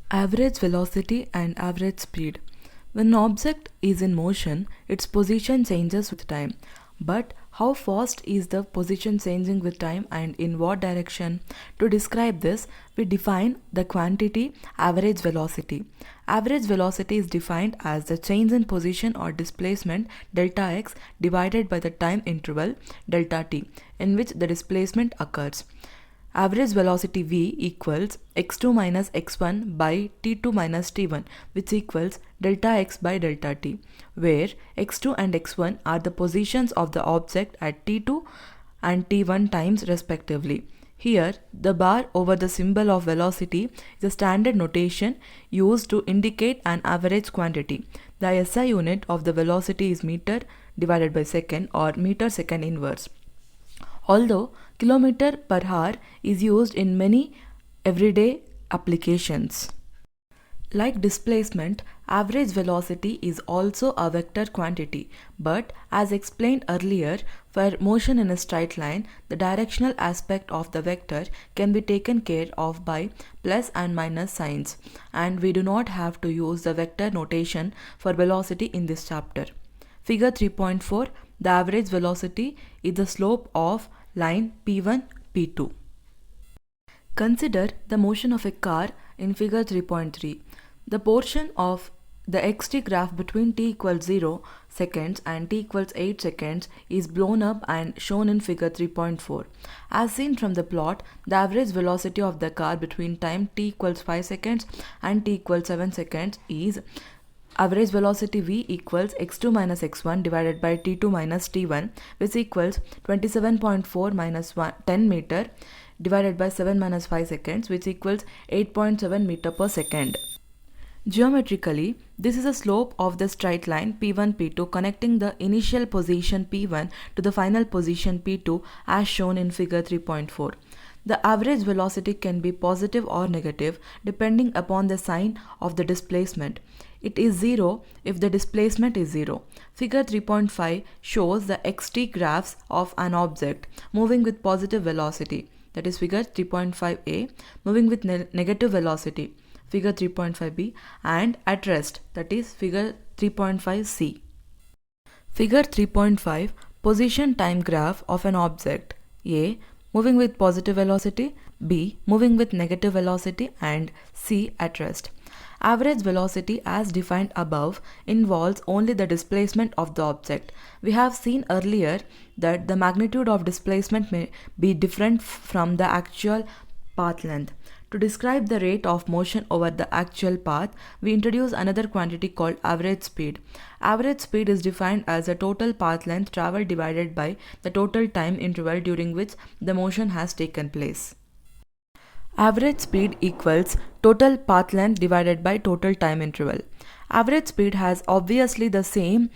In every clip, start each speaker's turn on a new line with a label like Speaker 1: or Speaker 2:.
Speaker 1: Average velocity and average speed. When an object is in motion, its position changes with time. But how fast is the position changing with time and in what direction? To describe this, we define the quantity average velocity. Average velocity is defined as the change in position or displacement delta x divided by the time interval delta t in which the displacement occurs. Average velocity v equals x2 minus x1 by t2 minus t1, which equals delta x by delta t, where x2 and x1 are the positions of the object at t2 and t1 times respectively. Here, the bar over the symbol of velocity is a standard notation used to indicate an average quantity. The SI unit of the velocity is meter divided by second or meter second inverse. Although kilometer per hour is used in many everyday applications. Like displacement, average velocity is also a vector quantity, but as explained earlier, for motion in a straight line, the directional aspect of the vector can be taken care of by plus and minus signs, and we do not have to use the vector notation for velocity in this chapter. Figure 3.4, the average velocity is the slope of line P1, P2. Consider the motion of a car in figure 3.3. The portion of the xt graph between t equals 0 seconds and t equals 8 seconds is blown up and shown in figure 3.4. As seen from the plot, the average velocity of the car between time t equals 5 seconds and t equals 7 seconds is average velocity v equals x2 minus x1 divided by t2 minus t1, which equals 27.4 minus 10 meter divided by 7 minus 5 seconds, which equals 8.7 meter per second. Geometrically, this is a slope of the straight line P1, P2 connecting the initial position P1 to the final position P2 as shown in figure 3.4. The average velocity can be positive or negative depending upon the sign of the displacement. It is 0 if the displacement is 0. Figure 3.5 shows the xt graphs of an object moving with positive velocity, that is figure 3.5a, moving with negative velocity, figure 3.5b, and at rest, that is figure 3.5c. Figure 3.5, position time graph of an object A moving with positive velocity, B moving with negative velocity, and C at rest. Average velocity as defined above involves only the displacement of the object. We have seen earlier that the magnitude of displacement may be different from the actual path length. To describe the rate of motion over the actual path, we introduce another quantity called average speed. Average speed is defined as the total path length traveled divided by the total time interval during which the motion has taken place. Average speed equals total path length divided by total time interval. Average speed has obviously the same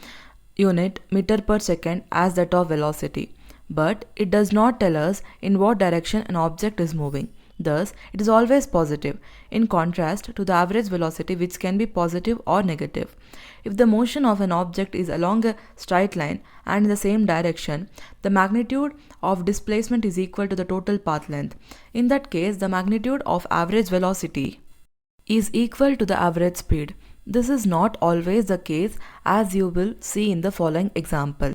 Speaker 1: unit meter per second as that of velocity, but it does not tell us in what direction an object is moving. Thus, it is always positive, in contrast to the average velocity, which can be positive or negative. If the motion of an object is along a straight line and in the same direction, the magnitude of displacement is equal to the total path length. In that case, the magnitude of average velocity is equal to the average speed. This is not always the case, as you will see in the following example.